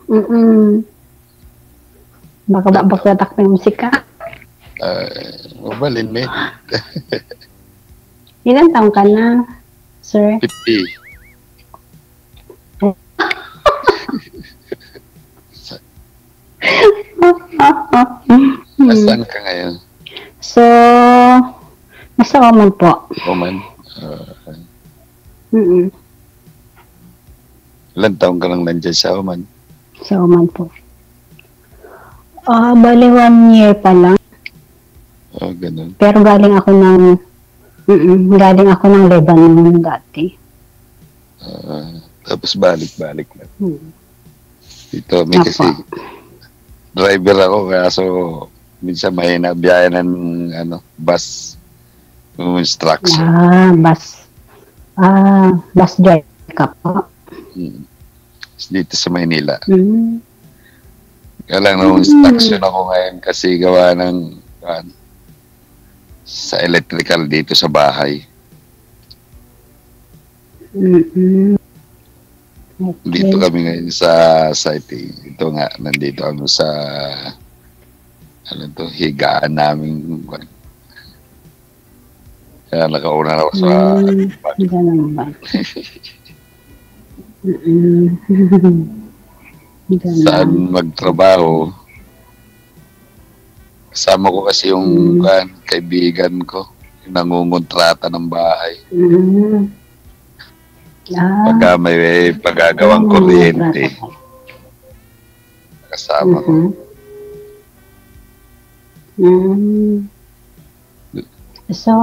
Mm. Baka Ilan taon? bakbatak ng musika. Mabalin, men. Ilan taong ka na, sir? 50. Asan ka ngayon? So, nasa Oman po. Oman? Mm. Ilan taong ka nang nandyan sa Oman? Sa Oman po. Bali 1 year pa lang. Ganun. Pero galing ako ng Lebanon dati. Tapos balik-balik lang. Dito, may Apo. kasi driver ako, kaso minsan may nabiyayan ng bus instruction. Bus driver ka po. Dito sa Maynila. Mm. Kaya lang instruction ako ngayon kasi gawa ng sa electrical dito sa bahay. Mm-mm. Okay. Dito kami ngayon sa site. Ito nga, nandito kami sa higaan namin. Kaya nakauna ako sa ganun ba? saan magtrabaho. Kasama ko kasi yung kaibigan ko, yung nangungontrata ng bahay. Pagka may pagagawang kuryente, kasama ko. So,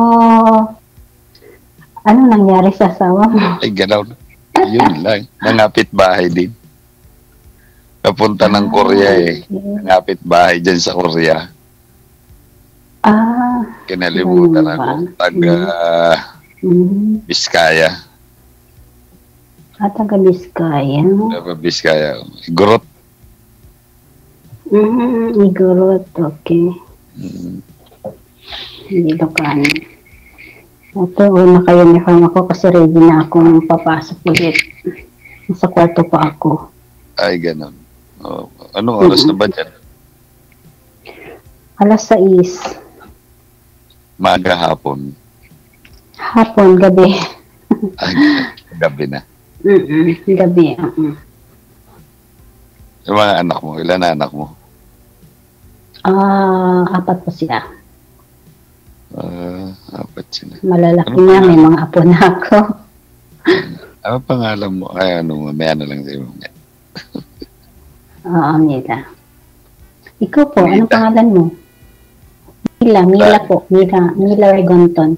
ano nangyari sa asawa mo? Ay, gano'n. Yun lang. Nangapit bahay din. Napunta ng Korea Nangapit bahay dyan sa Korea. Kinalimutan ako. Taga Biskaya. Taga Biskaya. Taga Biskaya. Igorot. Igorot, okay. Ilocano. Ito, naka-uniform ako kasi ready na akong papasok ulit. Sa kwarto pa ako. Ay, gano'n. Anong oras na ba dyan? 6:00. Maga hapon. Hapon, gabi. Ay, gabi na. Gabi. Yung mga anak mo, ilan na anak mo? 4 po sila. 4 sila. Malalaki na, may mga apo na ako. Ano pangalan mo? Ay, may ano lang sa'yo. Mila. Ikaw po, anong pangalan mo? Mila po. Mila Regonton.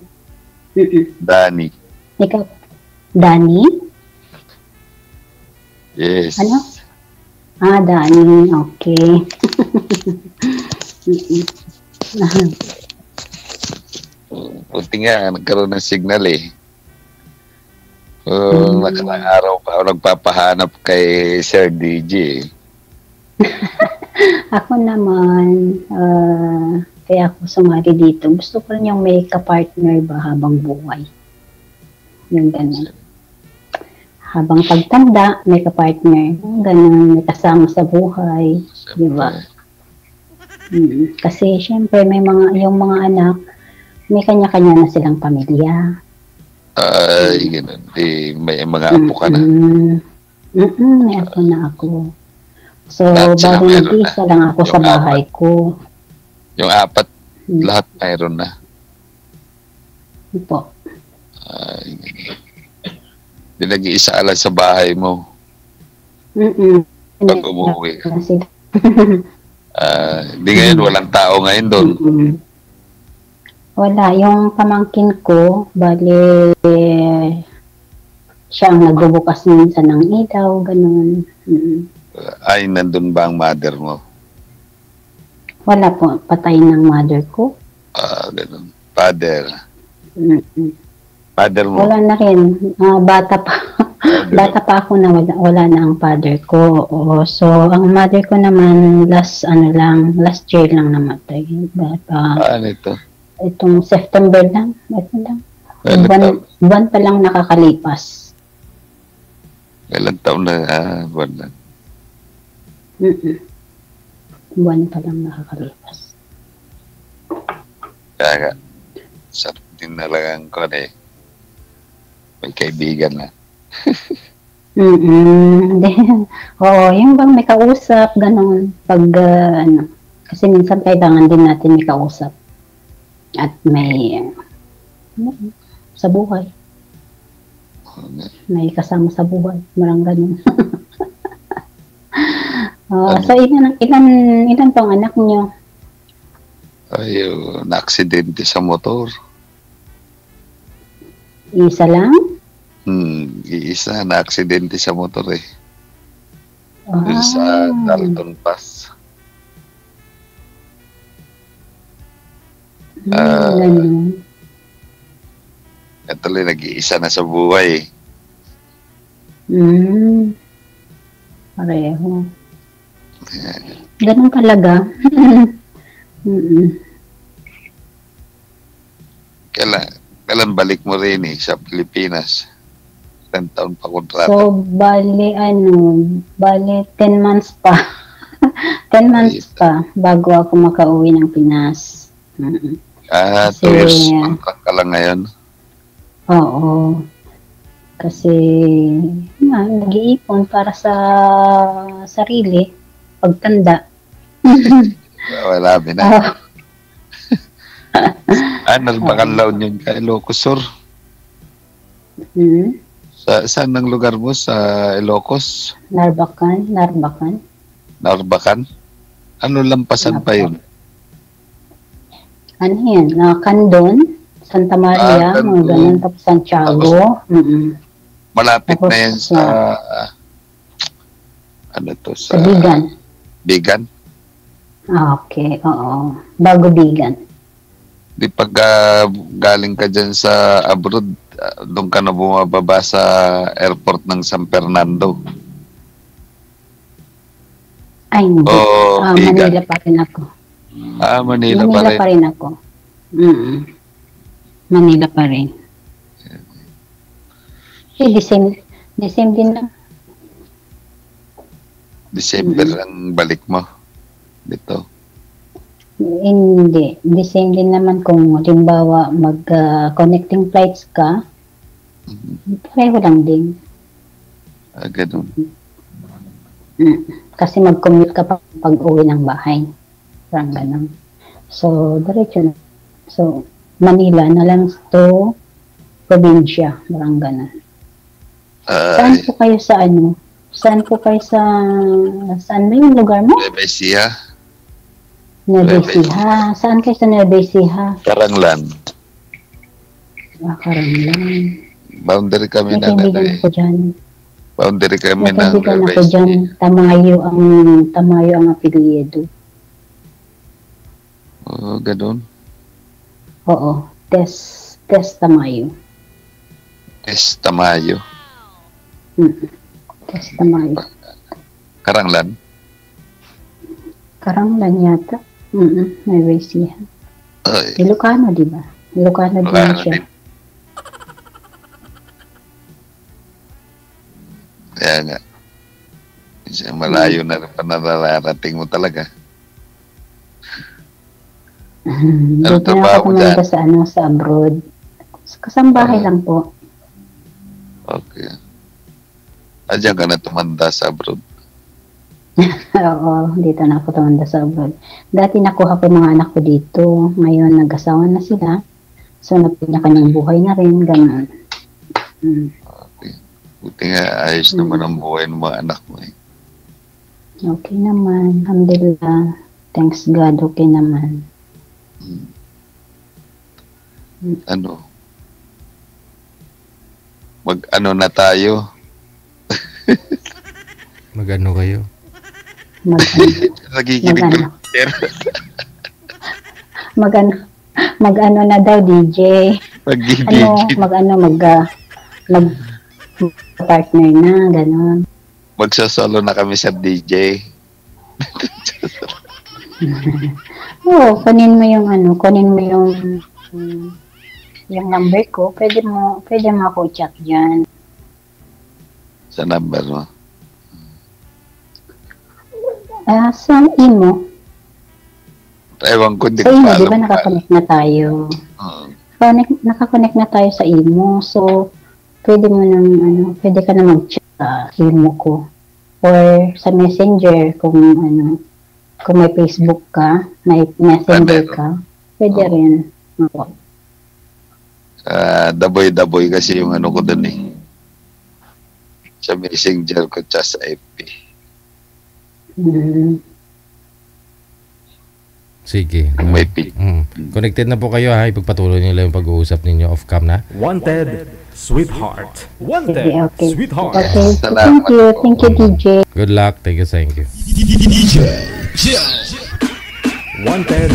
Danny. Ikaw, Danny? Yes. Ano? Danny. Okay. Buti nga, nagkaroon ng signal eh. Nakarang araw pa ako nagpapahanap kay Sir DJ. Ako naman, kaya ako sumali dito. Gusto ko rin yung may ka-partner ba habang buhay. Yung ganun. Habang pagtanda, may ka-partner. Ganun, may kasama sa buhay. Di ba? Kasi syempre, yung mga anak, may kanya-kanya na silang pamilya. Ay, ganun. May mga apo ka na. May apo na ako. So, bago nag-isa lang ako sa bahay ko. Yung 4, lahat mayroon na. Po. Ay, ganun. Di nag-iisa lang sa bahay mo. Pag umuwi ka. Di ngayon, walang tao ngayon doon. Wala. Yung pamangkin ko, bali, siya ang nagbubukas minsan ng ilaw, ganun. Ay, nandun ba ang mother mo? Wala po. Patay ng mother ko. Ganun. Father. Father mo? Wala na rin. Bata pa. Bata pa ako na wala na ang father ko. So, ang mother ko naman, last year lang namatay. Ano ito? Itong September lang. Ito lang. Buwan pa lang nakakalipas. Ilang taon na buwan lang? Mm-mm. Buwan pa lang nakakalipas. Kaya sarap din talagang ko eh. May kaibigan na. Oo, yung bang may kausap, ganun. Pag, ano, kasi minsan kailangan din natin may kausap. At may, sa buhay. May kasama sa buhay. Marang ganun. So, ilan tong anak niyo? Ay, na-aksidente sa motor. Isa lang? Iisa na-aksidente sa motor eh. Ah, Sa Dalton Pass. ganun. Ito lang, nag-iisa na sa buhay eh. Pareho. Ganun talaga. Kailan balik mo rin eh, sa Pilipinas? Ilang taon pa kontrata? So, bali 10 months pa. 10 months pa bago ako makauwi ng Pinas. 2 years contract ka lang ngayon? Oo. Kasi, nag-iipon para sa sarili, pagtanda. Wala, na. Narbakanlaw yun ka, Ilocos Sur. Saan ang lugar mo? Sa Ilocos? Narbacan. Narbacan? Ano lampasan pa yun? Ano yan? Candon, Santa Maria, mga ganun, tapos Santiago. Malapit tapos, na yan sa ano to? Sa Bigan. Bigan? Okay, oo. Bago Bigan. Di pag galing ka dyan sa abroad, doon ka na bumababa sa airport ng San Fernando. Ay, hindi. Manila pa rin ako. Manila pa rin ako. Manila pa rin. The same din lang. December ang balik mo dito. Hindi. The same din naman kung halimbawa mag-connecting flights ka, pareho lang din. Ganun. Kasi mag-commute ka pa pag uwi ng bahay. Parang ganun. So, diretso na. So, Manila na lang to probinsya. Parang ganun. Saan po kayo sa ano? Saan po kayo saan ba yung lugar mo? Nueva Ecija. Nueva Ecija. Saan kayo sa Nueva Ecija? Karanglan. Karanglan. Boundary kami ng ako dyan. Boundary kami ng Nueva Ecija. Tamayo ang apelyido. Ganun. Oo. Tamayo. Tamayo. Tamayo. Karanglan? Karanglan yata. Nueva Ecija. Ilocano, di ba? Ilocano din siya. Kaya nga. Malayo na rin pa nararating mo talaga. Dito na ako pumunta sa abroad. Kasambahay lang po. Okay. Diyan ka na tumanda sa abroad? Oo, dito na ako tumanda sa abroad. Dati nakuha ko mga anak ko dito. Ngayon, nag-asawa na sila. So, nagpinakanyang buhay na rin. Ganun. Okay. Buti nga, ayos naman ang buhay ng mga anak mo eh. Okay naman. Alhamdulillah. Thanks God, okay naman. Ano? Mag-ano na tayo? Mag-ano kayo? Nagiginig ko. Mag-ano na daw, DJ. Mag-partner na, gano'n. Magsasolo na kami sa DJ. Oo, kunin mo yung number ko. Pwede mo ako chat dyan. Sa number mo? Sa imo, Ewan ko, hindi sa ko imo, pa di alam. ba nakakonect na tayo? Nakakonect na tayo sa imo, so pwede mo nang pwede ka na mag-chat sa imo ko or sa messenger kung kung may Facebook ka, may messenger ka, pwede rin. Oo. Daboy-daboy kasi yung ano ko dun eh. Sa messenger ko tsaka sa FB. Sige. Kung may pic. Connected na po kayo ha. Ipagpatuloy niyo lang yung pag-uusap ninyo off cam na. Wanted, sweetheart. Wanted, Sige, okay. sweetheart. Okay, Salamat thank you DJ. Good luck. Thank you. Wanted,